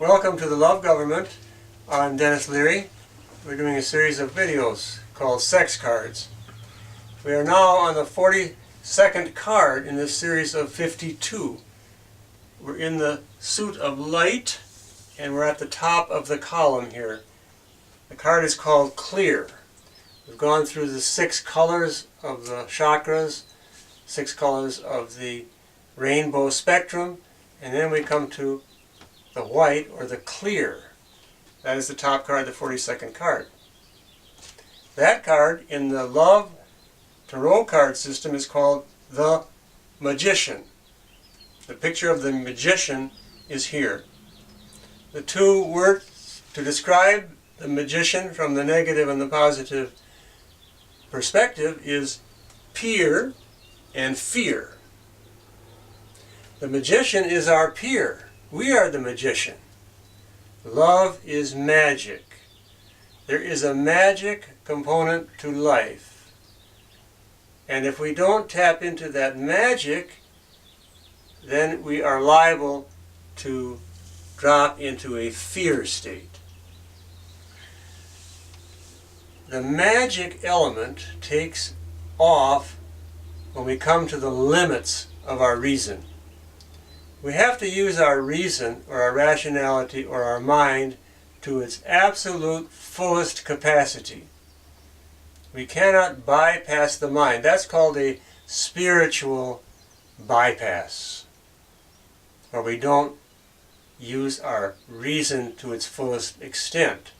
Welcome to the Love Government. I'm Dennis Leary. We're doing a series of videos called Sex Cards. We are now on the 42nd card in this series of 52. We're in the suit of light and we're at the top of the column here. The card is called Clear. We've gone through the 6 colors of the chakras, 6 colors of the rainbow spectrum, and then we come to the white, or the clear. That is the top card, the 42nd card. That card in the Love Tarot card system is called the Magician. The picture of the magician is here. The 2 words to describe the magician from the negative and the positive perspective is peer and fear. The magician is our peer. We are the magician. Love is magic. There is a magic component to life. And if we don't tap into that magic, then we are liable to drop into a fear state. The magic element takes off when we come to the limits of our reason. We have to use our reason, or our rationality, or our mind to its absolute fullest capacity. We cannot bypass the mind. That's called a spiritual bypass, where we don't use our reason to its fullest extent.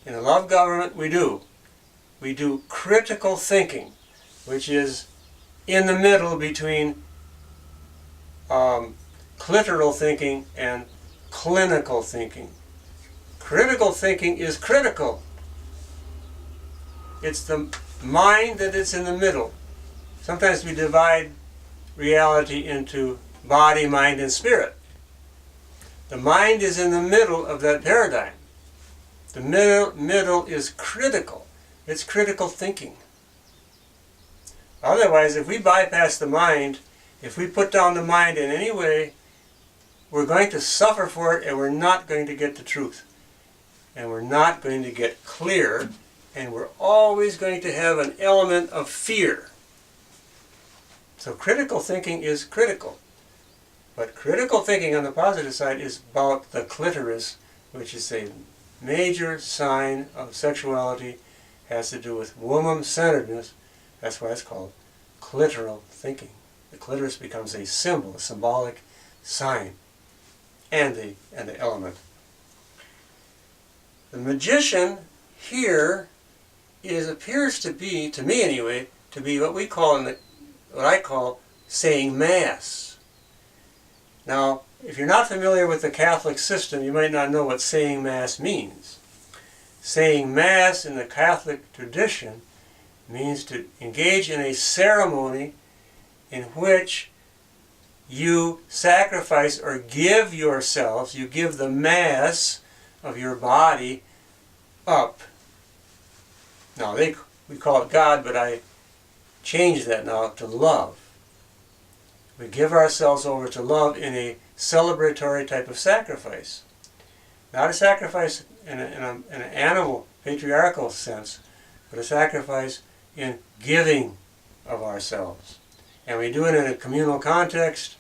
In the Love Government, we do. We do critical thinking, which is in the middle between clitoral thinking and clinical thinking. Critical thinking is critical. It's the mind that is in the middle. Sometimes we divide reality into body, mind, and spirit. The mind is in the middle of that paradigm. The middle is critical. It's critical thinking. Otherwise, if we bypass the mind, if we put down the mind in any way, we're going to suffer for it, and we're not going to get the truth. And we're not going to get clear, and we're always going to have an element of fear. So critical thinking is critical. But critical thinking on the positive side is about the clitoris, which is a major sign of sexuality, has to do with woman-centeredness. That's why it's called clitoral thinking. The clitoris becomes a symbol, a symbolic sign, and the element. The magician here appears to be, to me anyway, to be what I call saying Mass. Now, if you're not familiar with the Catholic system, you might not know what saying Mass means. Saying Mass in the Catholic tradition means to engage in a ceremony in which you sacrifice or give yourselves, you give the Mass of your body up. Now, we call it God, but I changed that now to love. We give ourselves over to love in a celebratory type of sacrifice. Not a sacrifice in an animal, patriarchal sense, but a sacrifice in giving of ourselves. And we do it in a communal context,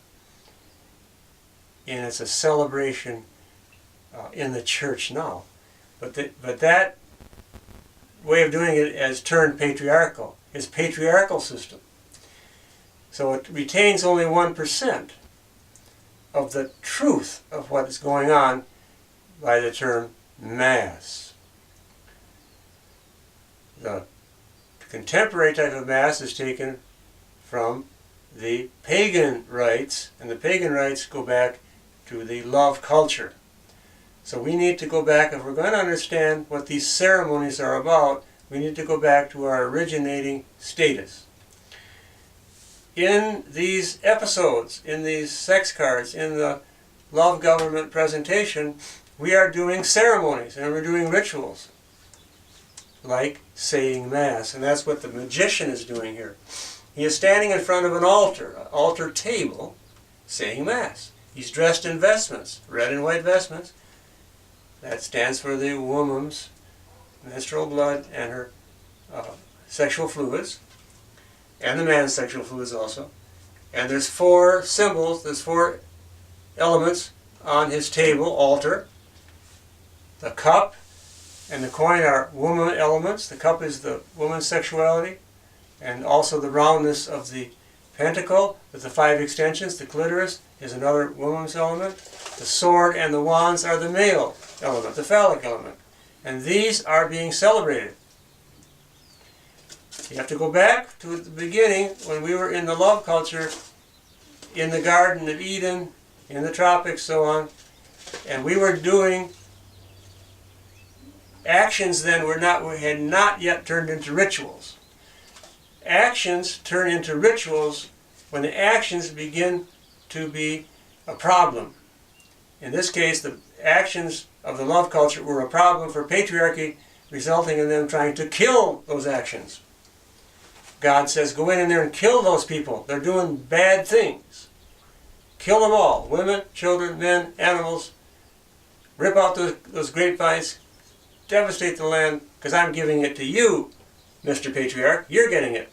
and it's a celebration in the church now. But that way of doing it has turned patriarchal. It's a patriarchal system. So it retains only 1% of the truth of what is going on by the term Mass. The contemporary type of Mass is taken from the pagan rites, and the pagan rites go back to the love culture. So we need to go back, if we're going to understand what these ceremonies are about, we need to go back to our originating status. In these episodes, in these sex cards, in the Love Government presentation, we are doing ceremonies and we're doing rituals, like saying Mass. And that's what the magician is doing here. He is standing in front of an altar table, saying Mass. He's dressed in vestments, red and white vestments, That stands for the woman's menstrual blood and her sexual fluids, and the man's sexual fluids also. And there's 4 symbols, there's 4 elements on his table, altar. The cup and the coin are woman elements. The cup is the woman's sexuality, and also the roundness of the pentacle with the 5 extensions. The clitoris is another woman's element. The sword and the wands are the male element, the phallic element. And these are being celebrated. You have to go back to the beginning when we were in the love culture, in the Garden of Eden, in the tropics, so on. And we were doing actions then had not yet turned into rituals. Actions turn into rituals when the actions begin to be a problem. In this case, the actions of the love culture were a problem for patriarchy, resulting in them trying to kill those actions. God says, go in there and kill those people. They're doing bad things. Kill them all. Women, children, men, animals. Rip out those grapevines. Devastate the land, because I'm giving it to you, Mr. Patriarch. You're getting it.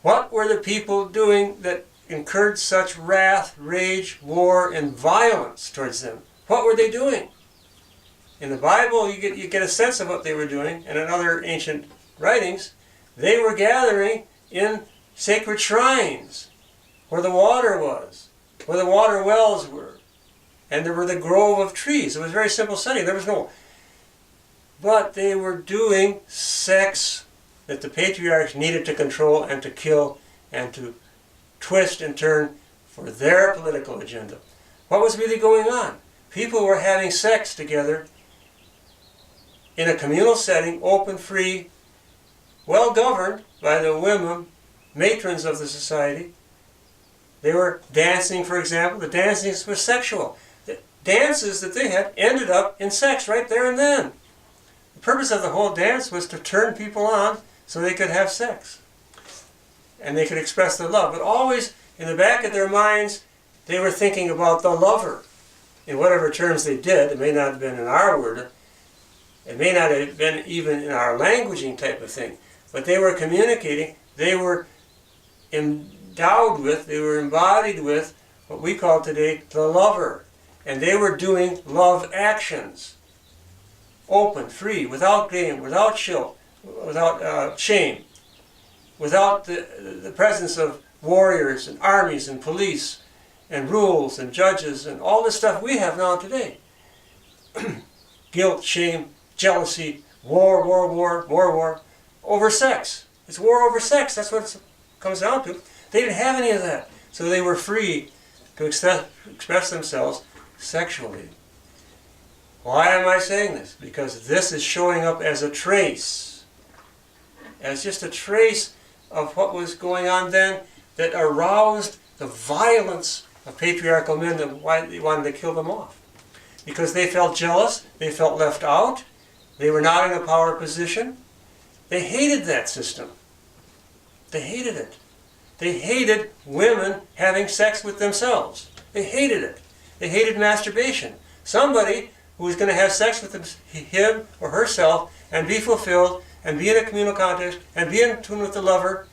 What were the people doing that incurred such wrath, rage, war, and violence towards them? What were they doing? In the Bible, you get a sense of what they were doing, and in other ancient writings, they were gathering in sacred shrines, where the water was, where the water wells were, and there were the grove of trees. It was a very simple setting. There was no... But they were doing sex that the patriarchs needed to control and to kill and to twist and turn for their political agenda. What was really going on? People were having sex together in a communal setting, open, free, well governed by the women, matrons of the society. They were dancing, for example. The dancing was sexual. The dances that they had ended up in sex right there and then. The purpose of the whole dance was to turn people on so they could have sex. And they could express their love. But always in the back of their minds, they were thinking about the lover. In whatever terms they did, it may not have been in our word, it may not have been even in our languaging type of thing, but they were communicating, they were endowed with, they were embodied with what we call today the lover. And they were doing love actions. Open, free, without game, without shame, without the presence of warriors and armies and police and rules and judges and all the stuff we have now today. Guilt, shame, jealousy, war, over sex. It's war over sex. That's what it comes down to. They didn't have any of that. So they were free to express themselves sexually. Why am I saying this? Because this is showing up as a trace. As just a trace of what was going on then that aroused the violence of patriarchal men and why they wanted to kill them off. Because they felt jealous, they felt left out, they were not in a power position. They hated that system. They hated it. They hated women having sex with themselves. They hated it. They hated masturbation. Somebody who was going to have sex with him or herself and be fulfilled and be in a communal context and be in tune with the lover.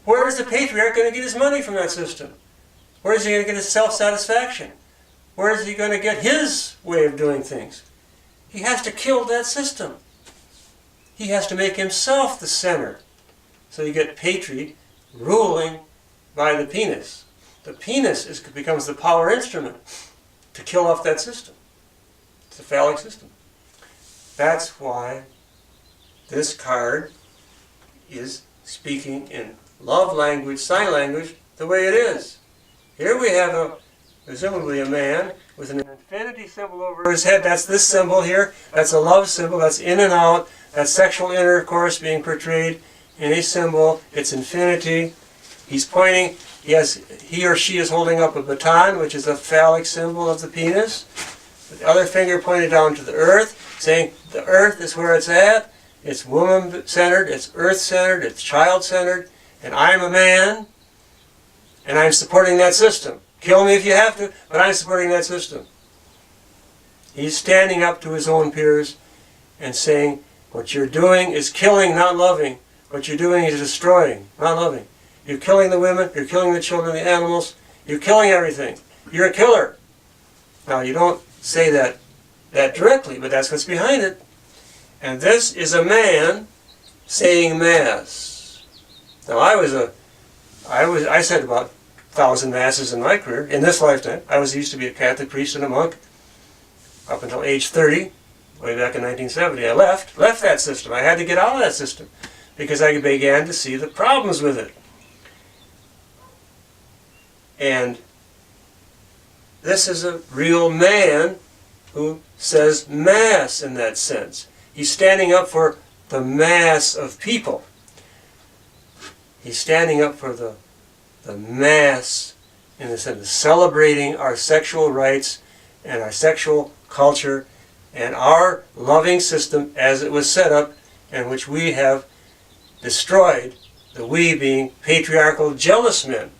Where is the patriarch going to get his money from that system? Where is he going to get his self-satisfaction? Where is he going to get his way of doing things? He has to kill that system. He has to make himself the center. So you get patri ruling by the penis. The penis becomes the power instrument to kill off that system. It's a phallic system. That's why this card is speaking in love language, sign language, the way it is. Here we have presumably a man with an infinity symbol over his head. That's this symbol here. That's a love symbol. That's in and out. That's sexual intercourse being portrayed in a symbol. It's infinity. He's pointing. He or she is holding up a baton, which is a phallic symbol of the penis. The other finger pointed down to the earth, saying the earth is where it's at. It's woman-centered. It's earth-centered. It's child-centered. And I'm a man, and I'm supporting that system. Kill me if you have to, but I'm supporting that system. He's standing up to his own peers and saying, what you're doing is killing, not loving. What you're doing is destroying, not loving. You're killing the women, you're killing the children, the animals, you're killing everything. You're a killer. Now, you don't say that directly, but that's what's behind it. And this is a man saying Mass. Now, I said about 1,000 Masses in my career, in this lifetime. I used to be a Catholic priest and a monk up until age 30, way back in 1970. I left that system. I had to get out of that system because I began to see the problems with it. And this is a real man who says Mass in that sense. He's standing up for the mass of people. He's standing up for the mass in the sense of celebrating our sexual rights and our sexual culture and our loving system as it was set up and which we have destroyed, the we being patriarchal, jealous men.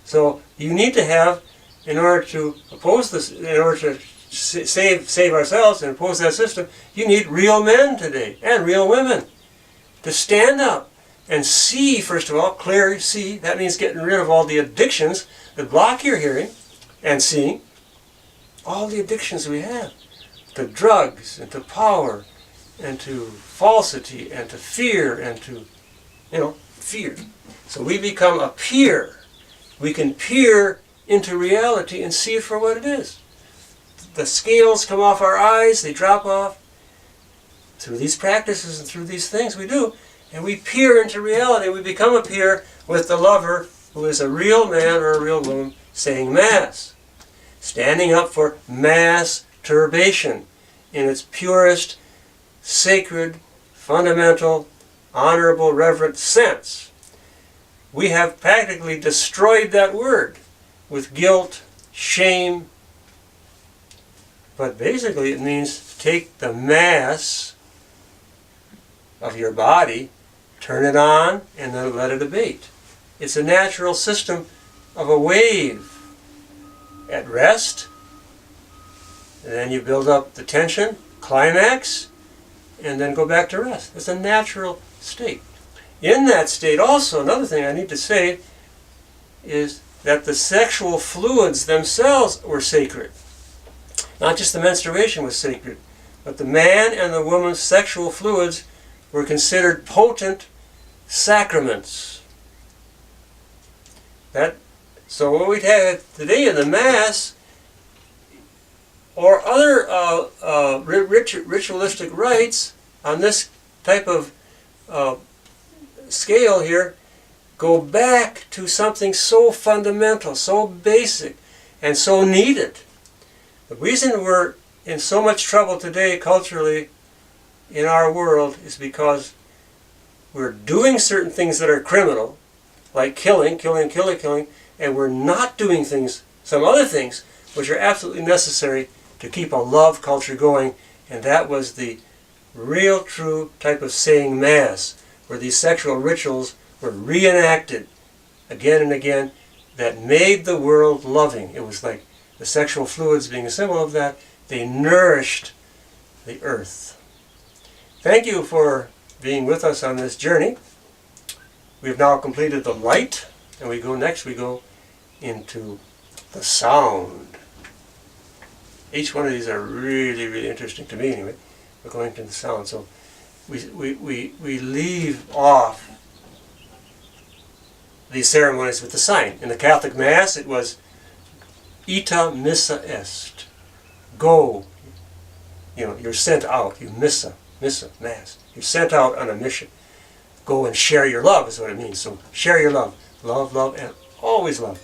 So you need to have, in order to oppose this, in order to save ourselves and oppose that system, you need real men today and real women to stand up and see, first of all, clearly see. That means getting rid of all the addictions that block your hearing and seeing. All the addictions we have to drugs and to power and to falsity and to fear and to, fear. So we become a peer. We can peer into reality and see it for what it is. The scales come off our eyes, they drop off through these practices and through these things we do, and we peer into reality. We become a peer with the lover who is a real man or a real woman saying Mass, standing up for masturbation in its purest, sacred, fundamental, honorable, reverent sense. We have practically destroyed that word with guilt, shame, but basically it means take the mass of your body, turn it on, and then let it abate. It's a natural system of a wave at rest, and then you build up the tension, climax, and then go back to rest. It's a natural state. In that state also, another thing I need to say is that the sexual fluids themselves were sacred. Not just the menstruation was sacred, but the man and the woman's sexual fluids were considered potent sacraments. So what we have today in the Mass or other ritualistic rites on this type of scale here go back to something so fundamental, so basic, and so needed. The reason we're in so much trouble today culturally in our world is because we're doing certain things that are criminal, like killing, and we're not doing things, some other things, which are absolutely necessary to keep a love culture going. And that was the real true type of saying Mass, where these sexual rituals were reenacted again and again that made the world loving. It was like the sexual fluids being a symbol of that. They nourished the earth. Thank you for being with us on this journey. We've now completed the light, and we go into the sound. Each one of these are really, really interesting to me anyway. We're going into the sound. So we leave off these ceremonies with the sign. In the Catholic Mass it was ita missa est. Go. You're sent out. You missa, Mass. You're sent out on a mission. Go and share your love is what it means. So share your love. Love, and always love.